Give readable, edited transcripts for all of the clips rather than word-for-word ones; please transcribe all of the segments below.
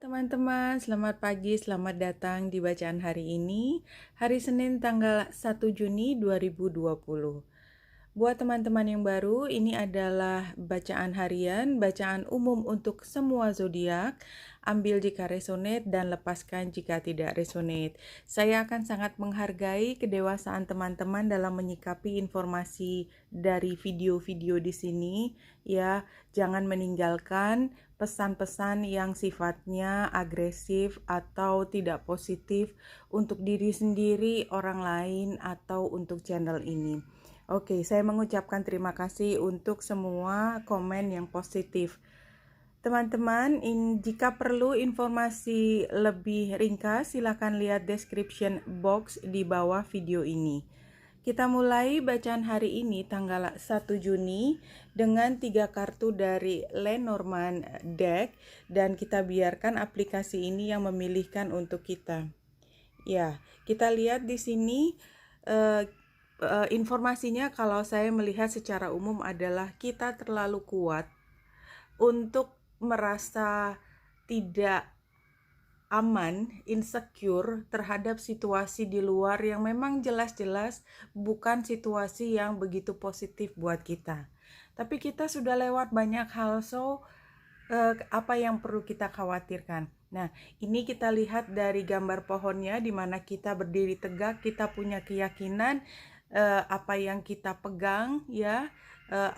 Teman-teman, selamat pagi, selamat datang di bacaan hari ini, hari Senin tanggal 1 Juni 2020. Buat teman-teman yang baru, ini adalah bacaan harian, bacaan umum untuk semua zodiak. Ambil jika resonate dan lepaskan jika tidak resonate. Saya akan sangat menghargai kedewasaan teman-teman dalam menyikapi informasi dari video-video di sini, ya. Jangan meninggalkan pesan-pesan yang sifatnya agresif atau tidak positif untuk diri sendiri, orang lain, atau untuk channel ini. Oke, saya mengucapkan terima kasih untuk semua komen yang positif. Teman-teman, jika perlu informasi lebih ringkas, silakan lihat description box di bawah video ini. Kita mulai bacaan hari ini tanggal 1 Juni dengan 3 kartu dari Lenormand Deck dan kita biarkan aplikasi ini yang memilihkan untuk kita. Ya, kita lihat di sini informasinya kalau saya melihat secara umum adalah kita terlalu kuat untuk merasa tidak aman, insecure terhadap situasi di luar yang memang jelas-jelas bukan situasi yang begitu positif buat kita. Tapi kita sudah lewat banyak hal, apa yang perlu kita khawatirkan? Nah, ini kita lihat dari gambar pohonnya di mana kita berdiri tegak, kita punya keyakinan apa yang kita pegang, ya,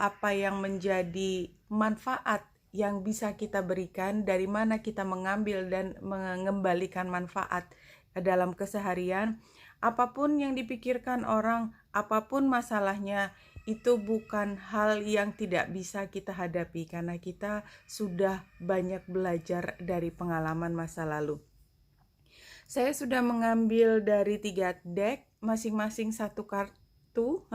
apa yang menjadi manfaat yang bisa kita berikan, dari mana kita mengambil dan mengembalikan manfaat dalam keseharian. Apapun yang dipikirkan orang, apapun masalahnya, itu bukan hal yang tidak bisa kita hadapi karena kita sudah banyak belajar dari pengalaman masa lalu. Saya sudah mengambil dari 3 deck, masing-masing satu kartu,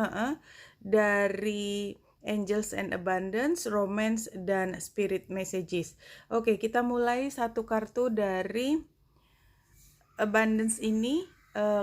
dari Angels and Abundance, Romance, dan Spirit Messages. Oke, kita mulai satu kartu dari Abundance ini.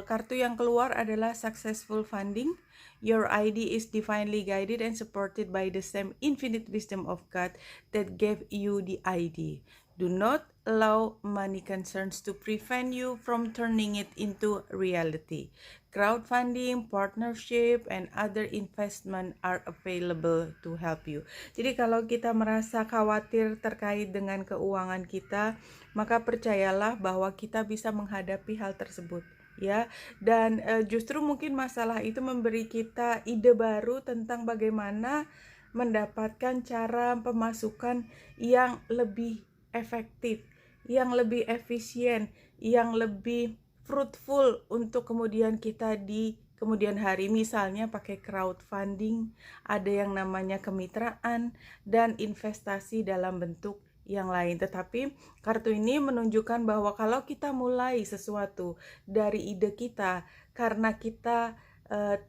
Kartu yang keluar adalah Successful Funding. Your ID is divinely guided and supported by the same infinite wisdom of God that gave you the ID. Do not allow money concerns to prevent you from turning it into reality. Crowdfunding, partnership, and other investment are available to help you. Jadi kalau kita merasa khawatir terkait dengan keuangan kita, maka percayalah bahwa kita bisa menghadapi hal tersebut, ya. Dan justru mungkin masalah itu memberi kita ide baru tentang bagaimana mendapatkan cara pemasukan yang lebih efektif, yang lebih efisien, yang lebih fruitful untuk kemudian kita di kemudian hari. Misalnya pakai crowdfunding, ada yang namanya kemitraan, dan investasi dalam bentuk yang lain. Tetapi kartu ini menunjukkan bahwa kalau kita mulai sesuatu dari ide kita, karena kita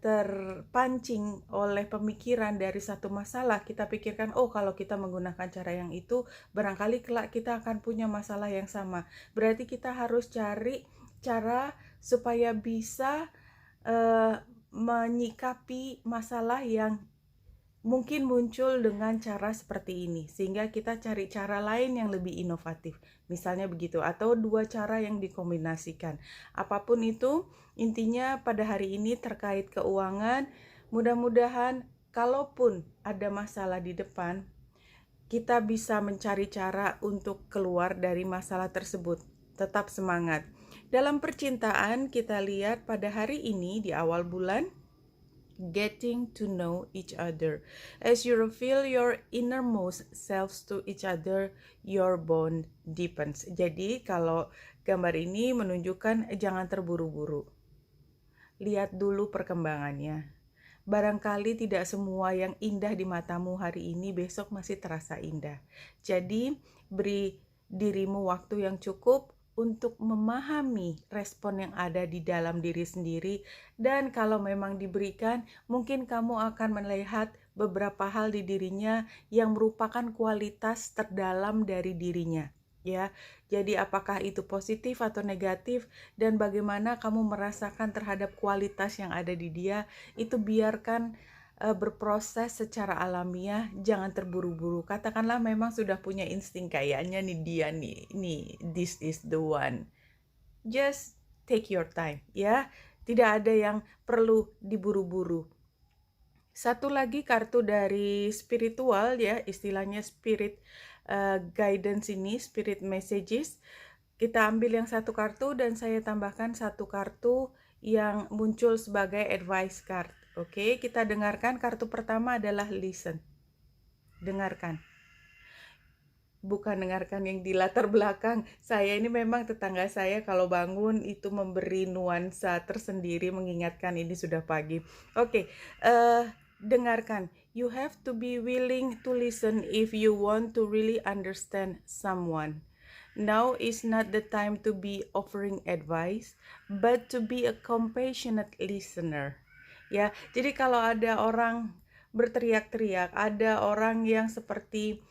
terpancing oleh pemikiran dari satu masalah, kita pikirkan, oh kalau kita menggunakan cara yang itu, barangkali kelak kita akan punya masalah yang sama. Berarti kita harus cari cara supaya bisa menyikapi masalah yang mungkin muncul dengan cara seperti ini, sehingga kita cari cara lain yang lebih inovatif, misalnya begitu, atau dua cara yang dikombinasikan. Apapun itu, intinya pada hari ini terkait keuangan, mudah-mudahan kalaupun ada masalah di depan, kita bisa mencari cara untuk keluar dari masalah tersebut. Tetap semangat. Dalam percintaan, kita lihat pada hari ini di awal bulan, getting to know each other. As you reveal your innermost selves to each other, your bond deepens. Jadi kalau gambar ini menunjukkan jangan terburu-buru. Lihat dulu perkembangannya. Barangkali tidak semua yang indah di matamu hari ini besok masih terasa indah. Jadi beri dirimu waktu yang cukup untuk memahami respon yang ada di dalam diri sendiri, dan kalau memang diberikan, mungkin kamu akan melihat beberapa hal di dirinya yang merupakan kualitas terdalam dari dirinya, ya. Jadi apakah itu positif atau negatif, dan bagaimana kamu merasakan terhadap kualitas yang ada di dia, itu biarkan berproses secara alamiah, jangan terburu-buru. Katakanlah memang sudah punya insting kayaknya nih dia nih this is the one. Just take your time ya. Tidak ada yang perlu diburu-buru. Satu lagi kartu dari spiritual ya, istilahnya spirit guidance ini, spirit messages. Kita ambil yang satu kartu dan saya tambahkan satu kartu yang muncul sebagai advice card. Oke, kita dengarkan. Kartu pertama adalah listen. Dengarkan. Bukan dengarkan yang di latar belakang. Saya ini memang tetangga saya kalau bangun itu memberi nuansa tersendiri mengingatkan ini sudah pagi. Oke, dengarkan. You have to be willing to listen if you want to really understand someone. Now is not the time to be offering advice, but to be a compassionate listener. Ya, jadi kalau ada orang berteriak-teriak, ada orang yang seperti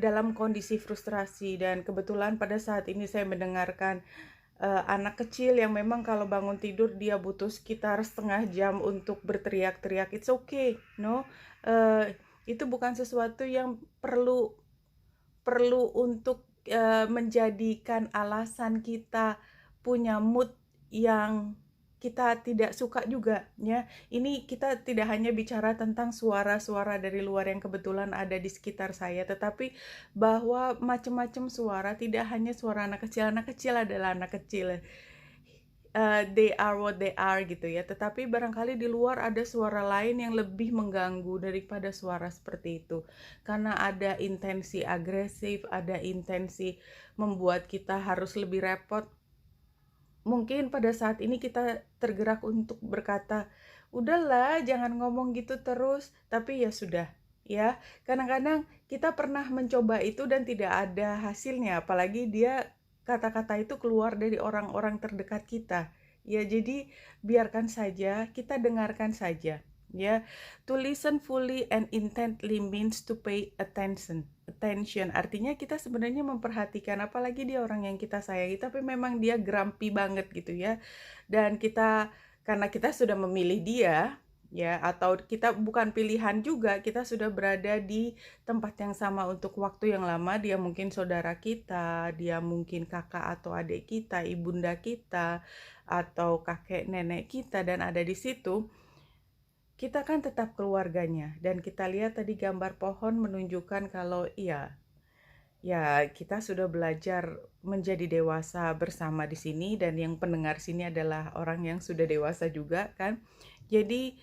dalam kondisi frustrasi, dan kebetulan pada saat ini saya mendengarkan anak kecil yang memang kalau bangun tidur dia butuh sekitar setengah jam untuk berteriak-teriak. It's okay, no, itu bukan sesuatu yang perlu untuk menjadikan alasan kita punya mood yang kita tidak suka juga ya. Ini kita tidak hanya bicara tentang suara-suara dari luar yang kebetulan ada di sekitar saya, tetapi bahwa macam-macam suara, tidak hanya suara anak kecil. Anak kecil adalah anak kecil. They are what they are gitu ya. Tetapi barangkali di luar ada suara lain yang lebih mengganggu daripada suara seperti itu. Karena ada intensi agresif, ada intensi membuat kita harus lebih repot. Mungkin pada saat ini kita tergerak untuk berkata, udahlah jangan ngomong gitu terus. Tapi ya sudah ya. Kadang-kadang kita pernah mencoba itu dan tidak ada hasilnya. Apalagi dia kata-kata itu keluar dari orang-orang terdekat kita. Ya, jadi biarkan saja, kita dengarkan saja. Ya, to listen fully and intently means to pay attention. Artinya kita sebenarnya memperhatikan, apalagi dia orang yang kita sayangi, tapi memang dia grumpy banget gitu ya. Dan kita, karena kita sudah memilih dia, ya, atau kita bukan pilihan juga, kita sudah berada di tempat yang sama untuk waktu yang lama. Dia mungkin saudara kita, dia mungkin kakak atau adik kita, ibunda kita, atau kakek nenek kita, dan ada di situ. Kita kan tetap keluarganya, dan kita lihat tadi gambar pohon menunjukkan kalau ya kita sudah belajar menjadi dewasa bersama di sini, dan yang pendengar sini adalah orang yang sudah dewasa juga kan. Jadi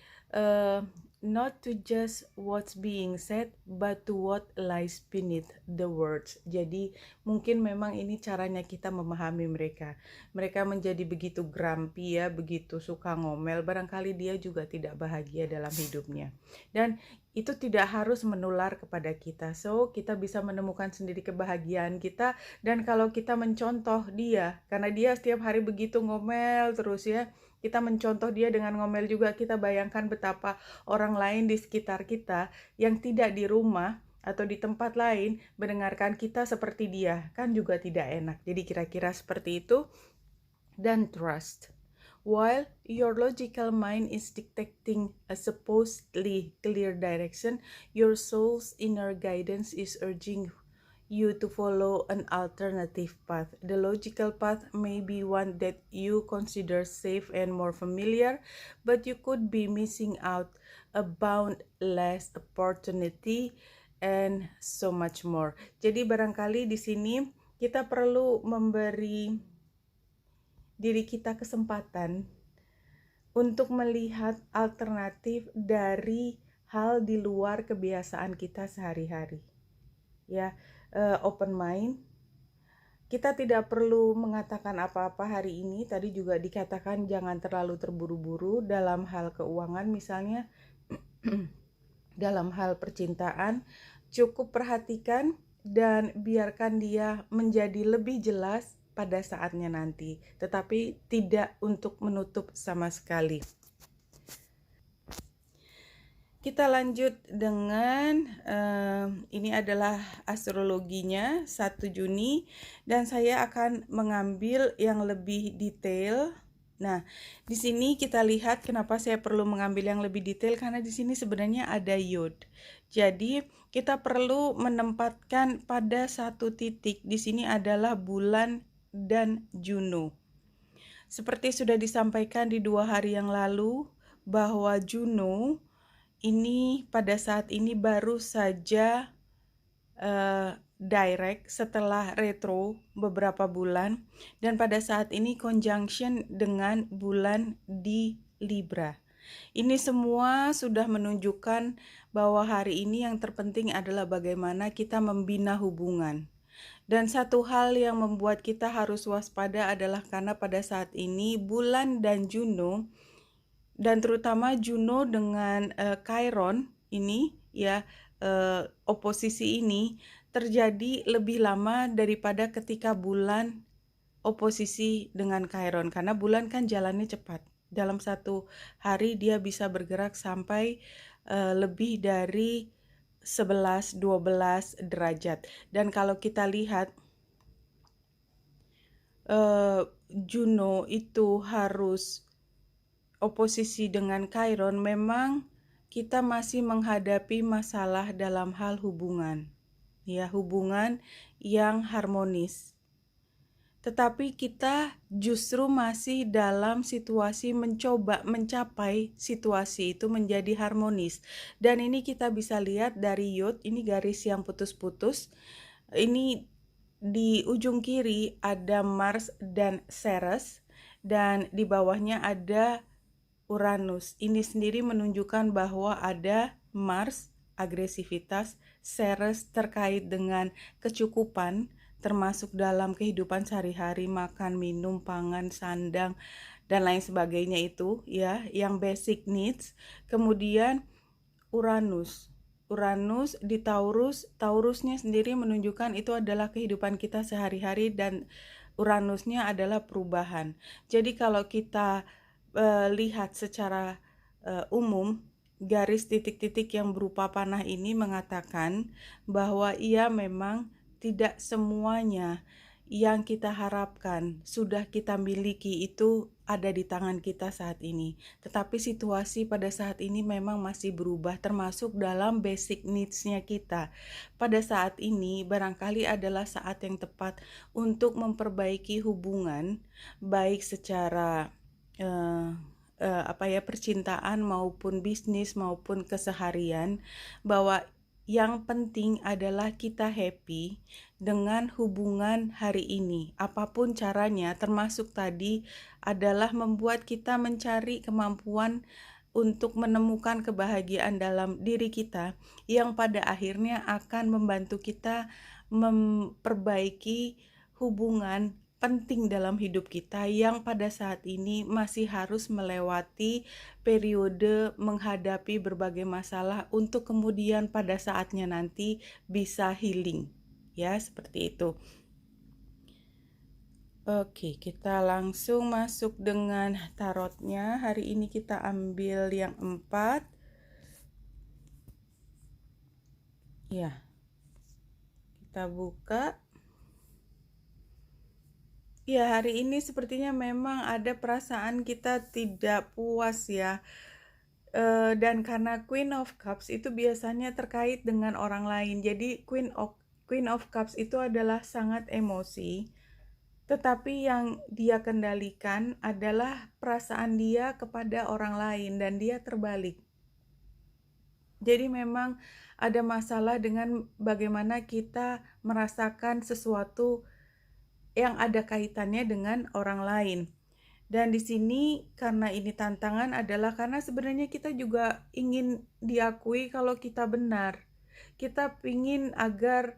not to just what's being said, but to what lies beneath the words. Jadi mungkin memang ini caranya kita memahami mereka. Mereka menjadi begitu grumpy ya, begitu suka ngomel. Barangkali dia juga tidak bahagia dalam hidupnya. Dan itu tidak harus menular kepada kita. So, kita bisa menemukan sendiri kebahagiaan kita. Dan kalau kita mencontoh dia, karena dia setiap hari begitu ngomel terus ya, kita mencontoh dia dengan ngomel juga. Kita bayangkan betapa orang lain di sekitar kita yang tidak di rumah atau di tempat lain mendengarkan kita seperti dia, kan juga tidak enak. Jadi kira-kira seperti itu. Dan trust. While your logical mind is dictating a supposedly clear direction, your soul's inner guidance is urging you to follow an alternative path. The logical path may be one that you consider safe and more familiar, but you could be missing out a boundless opportunity and so much more. Jadi barangkali di sini kita perlu memberi diri kita kesempatan untuk melihat alternatif dari hal di luar kebiasaan kita sehari-hari. Ya, open mind. Kita tidak perlu mengatakan apa-apa hari ini. Tadi juga dikatakan jangan terlalu terburu-buru dalam hal keuangan misalnya. Dalam hal percintaan, cukup perhatikan dan biarkan dia menjadi lebih jelas pada saatnya nanti, tetapi tidak untuk menutup sama sekali. Kita lanjut dengan ini adalah astrologinya 1 Juni, dan saya akan mengambil yang lebih detail Nah, di sini kita lihat kenapa saya perlu mengambil yang lebih detail, karena di sini sebenarnya ada yod. Jadi, kita perlu menempatkan pada satu titik. Di sini adalah bulan dan Juno. Seperti sudah disampaikan di 2 hari yang lalu, bahwa Juno ini pada saat ini baru saja direct setelah retro beberapa bulan, dan pada saat ini conjunction dengan bulan di Libra. Ini semua sudah menunjukkan bahwa hari ini yang terpenting adalah bagaimana kita membina hubungan. Dan satu hal yang membuat kita harus waspada adalah karena pada saat ini bulan dan Juno, dan terutama Juno dengan Chiron ini ya, oposisi ini terjadi lebih lama daripada ketika bulan oposisi dengan Chiron, karena bulan kan jalannya cepat. Dalam satu hari dia bisa bergerak sampai lebih dari 11-12 derajat. Dan kalau kita lihat Juno itu harus oposisi dengan Chiron, memang kita masih menghadapi masalah dalam hal hubungan. Ya, hubungan yang harmonis. Tetapi kita justru masih dalam situasi mencoba mencapai situasi itu menjadi harmonis. Dan ini kita bisa lihat dari yod, ini garis yang putus-putus. Ini di ujung kiri ada Mars dan Ceres, dan di bawahnya ada Uranus. Ini sendiri menunjukkan bahwa ada Mars, agresivitas, Ceres terkait dengan kecukupan, termasuk dalam kehidupan sehari-hari, makan, minum, pangan, sandang, dan lain sebagainya itu ya, yang basic needs. Kemudian Uranus di Taurus, Taurusnya sendiri menunjukkan itu adalah kehidupan kita sehari-hari, dan Uranusnya adalah perubahan. Jadi kalau kita lihat secara umum, garis titik-titik yang berupa panah ini mengatakan bahwa ia memang tidak semuanya yang kita harapkan sudah kita miliki itu ada di tangan kita saat ini. Tetapi situasi pada saat ini memang masih berubah, termasuk dalam basic needs-nya kita. Pada saat ini barangkali adalah saat yang tepat untuk memperbaiki hubungan, baik secara percintaan maupun bisnis maupun keseharian, bahwa yang penting adalah kita happy dengan hubungan hari ini. Apapun caranya, termasuk tadi adalah membuat kita mencari kemampuan untuk menemukan kebahagiaan dalam diri kita, yang pada akhirnya akan membantu kita memperbaiki hubungan penting dalam hidup kita yang pada saat ini masih harus melewati periode menghadapi berbagai masalah untuk kemudian pada saatnya nanti bisa healing. Ya, seperti itu. Oke, kita langsung masuk dengan tarotnya. Hari ini kita ambil yang 4. Ya. Kita buka. Ya, hari ini sepertinya memang ada perasaan kita tidak puas ya. Dan karena Queen of Cups itu biasanya terkait dengan orang lain. Jadi Queen of Cups itu adalah sangat emosi. Tetapi yang dia kendalikan adalah perasaan dia kepada orang lain, dan dia terbalik. Jadi memang ada masalah dengan bagaimana kita merasakan sesuatu yang ada kaitannya dengan orang lain. Dan di sini karena ini tantangan adalah karena sebenarnya kita juga ingin diakui kalau kita benar. Kita ingin agar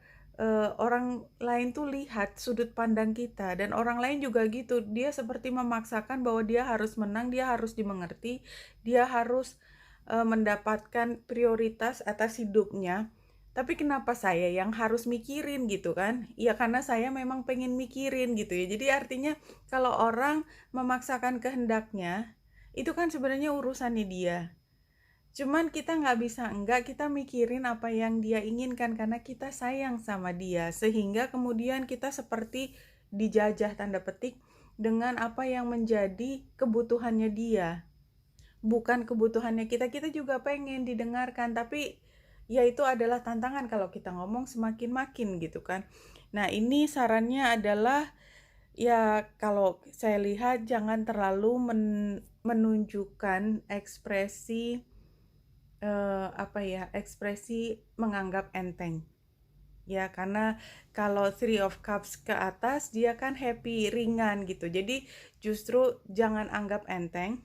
orang lain tuh lihat sudut pandang kita, dan orang lain juga gitu. Dia seperti memaksakan bahwa dia harus menang, dia harus dimengerti, dia harus mendapatkan prioritas atas hidupnya. Tapi kenapa saya yang harus mikirin gitu kan? Ya karena saya memang pengen mikirin gitu ya. Jadi artinya kalau orang memaksakan kehendaknya, itu kan sebenarnya urusannya dia. Cuman kita nggak bisa enggak, kita mikirin apa yang dia inginkan karena kita sayang sama dia. Sehingga kemudian kita seperti dijajah tanda petik dengan apa yang menjadi kebutuhannya dia, bukan kebutuhannya kita. Kita juga pengen didengarkan, tapi ya itu adalah tantangan kalau kita ngomong semakin makin gitu kan. Nah, ini sarannya adalah ya kalau saya lihat jangan terlalu menunjukkan ekspresi ekspresi menganggap enteng. Ya, karena kalau Three of Cups ke atas dia kan happy, ringan gitu. Jadi justru jangan anggap enteng,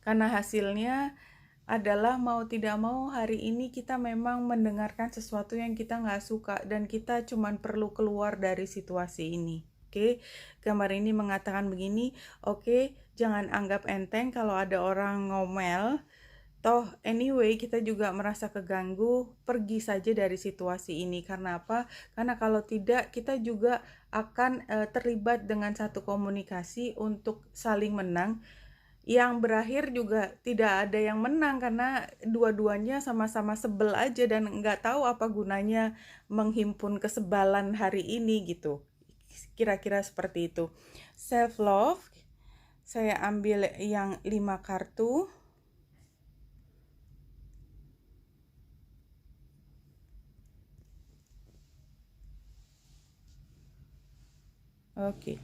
karena hasilnya adalah mau tidak mau hari ini kita memang mendengarkan sesuatu yang kita nggak suka dan kita cuman perlu keluar dari situasi ini. Oke, gambar ini mengatakan begini, oke, jangan anggap enteng kalau ada orang ngomel. Toh anyway kita juga merasa keganggu, pergi saja dari situasi ini. Karena apa? Karena kalau tidak kita juga akan terlibat dengan satu komunikasi untuk saling menang, yang berakhir juga tidak ada yang menang karena dua-duanya sama-sama sebel aja dan nggak tahu apa gunanya menghimpun kesebalan hari ini gitu. Kira-kira seperti itu. Self love, saya ambil yang 5 kartu. Oke.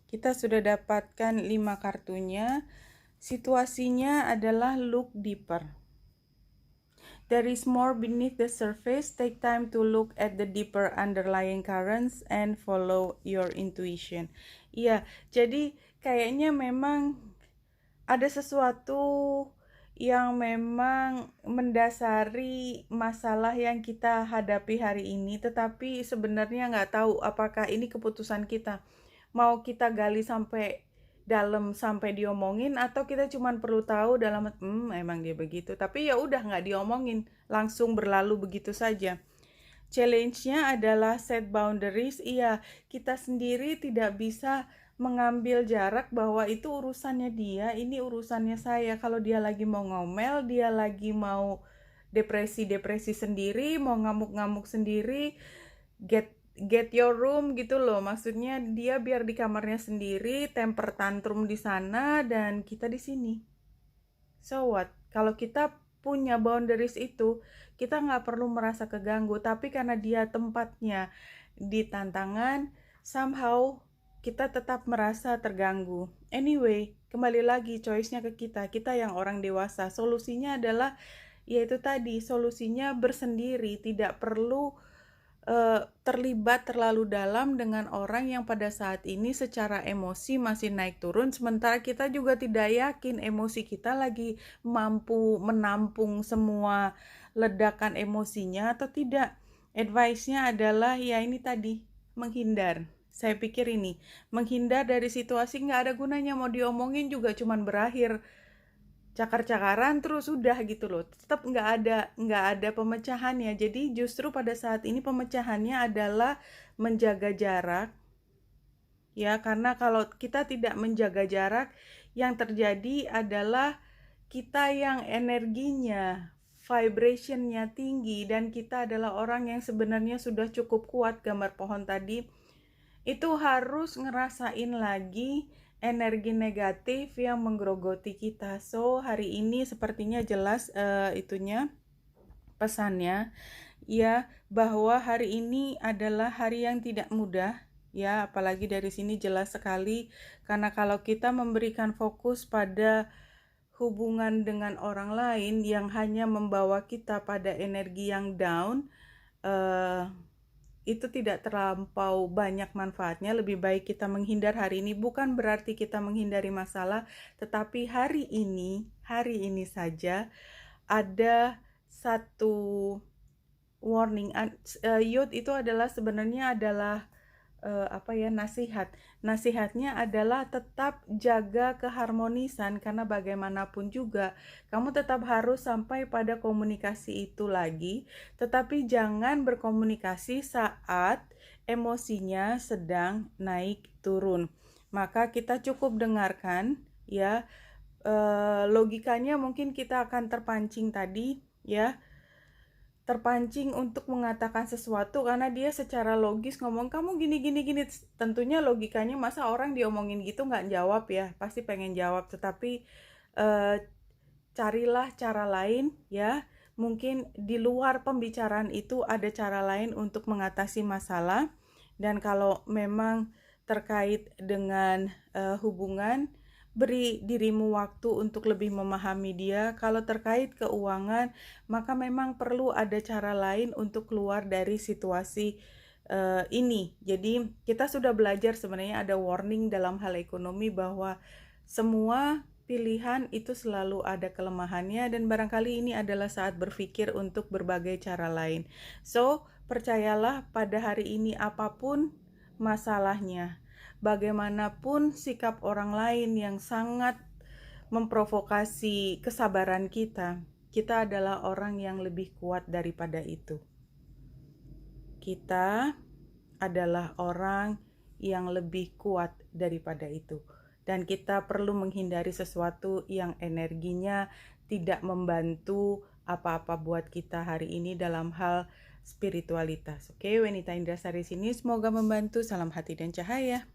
Kita sudah dapatkan 5 kartunya. Situasinya adalah look deeper. There is more beneath the surface. Take time to look at the deeper underlying currents and follow your intuition. Iya, jadi kayaknya memang ada sesuatu yang memang mendasari masalah yang kita hadapi hari ini, tetapi sebenarnya nggak tahu apakah ini keputusan kita. Mau kita gali sampai dalam sampai diomongin, atau kita cuman perlu tahu dalam emang dia begitu, tapi ya udah nggak diomongin, langsung berlalu begitu saja. Challenge-nya adalah set boundaries. Iya, kita sendiri tidak bisa mengambil jarak bahwa itu urusannya dia, ini urusannya saya. Kalau dia lagi mau ngomel, dia lagi mau depresi-depresi sendiri, mau ngamuk-ngamuk sendiri, get your room gitu loh. Maksudnya dia biar di kamarnya sendiri, temper tantrum di sana dan kita di sini. So what? Kalau kita punya boundaries itu, kita nggak perlu merasa keganggu. Tapi karena dia tempatnya di tantangan, somehow kita tetap merasa terganggu. Anyway, kembali lagi choice-nya ke kita. Kita yang orang dewasa. Solusinya adalah, yaitu tadi, solusinya bersendiri. Tidak perlu terlibat terlalu dalam dengan orang yang pada saat ini secara emosi masih naik turun, sementara kita juga tidak yakin emosi kita lagi mampu menampung semua ledakan emosinya atau tidak. Advice-nya adalah ya ini tadi, menghindar. Saya pikir ini, menghindar dari situasi nggak ada gunanya, mau diomongin juga cuman berakhir cakar-cakaran terus udah gitu loh, tetap nggak ada pemecahannya. Jadi justru pada saat ini pemecahannya adalah menjaga jarak, ya, karena kalau kita tidak menjaga jarak, yang terjadi adalah kita yang energinya, vibrationnya tinggi, dan kita adalah orang yang sebenarnya sudah cukup kuat, gambar pohon tadi, itu harus ngerasain lagi energi negatif yang menggerogoti kita. So hari ini sepertinya jelas itunya, pesannya ya, bahwa hari ini adalah hari yang tidak mudah ya, apalagi dari sini jelas sekali, karena kalau kita memberikan fokus pada hubungan dengan orang lain yang hanya membawa kita pada energi yang down, itu tidak terlampau banyak manfaatnya. Lebih baik kita menghindar hari ini. Bukan berarti kita menghindari masalah, tetapi hari ini saja ada satu warning. Youth itu adalah sebenarnya adalah nasihatnya adalah tetap jaga keharmonisan, karena bagaimanapun juga kamu tetap harus sampai pada komunikasi itu lagi, tetapi jangan berkomunikasi saat emosinya sedang naik turun. Maka kita cukup dengarkan ya, logikanya mungkin kita akan terpancing tadi ya, terpancing untuk mengatakan sesuatu karena dia secara logis ngomong kamu gini gini gini. Tentunya logikanya masa orang diomongin gitu nggak jawab ya, pasti pengen jawab, tetapi eh, carilah cara lain ya. Mungkin di luar pembicaraan itu ada cara lain untuk mengatasi masalah. Dan kalau memang terkait dengan hubungan, beri dirimu waktu untuk lebih memahami dia. Kalau terkait keuangan, maka memang perlu ada cara lain untuk keluar dari situasi ini. Jadi kita sudah belajar sebenarnya ada warning dalam hal ekonomi bahwa semua pilihan itu selalu ada kelemahannya, dan barangkali ini adalah saat berpikir untuk berbagai cara lain. So, percayalah pada hari ini apapun masalahnya, bagaimanapun sikap orang lain yang sangat memprovokasi kesabaran kita, kita adalah orang yang lebih kuat daripada itu. Kita adalah orang yang lebih kuat daripada itu. Dan kita perlu menghindari sesuatu yang energinya tidak membantu apa-apa buat kita hari ini dalam hal spiritualitas. Oke, Wenita Indrasari sini, semoga membantu. Salam hati dan cahaya.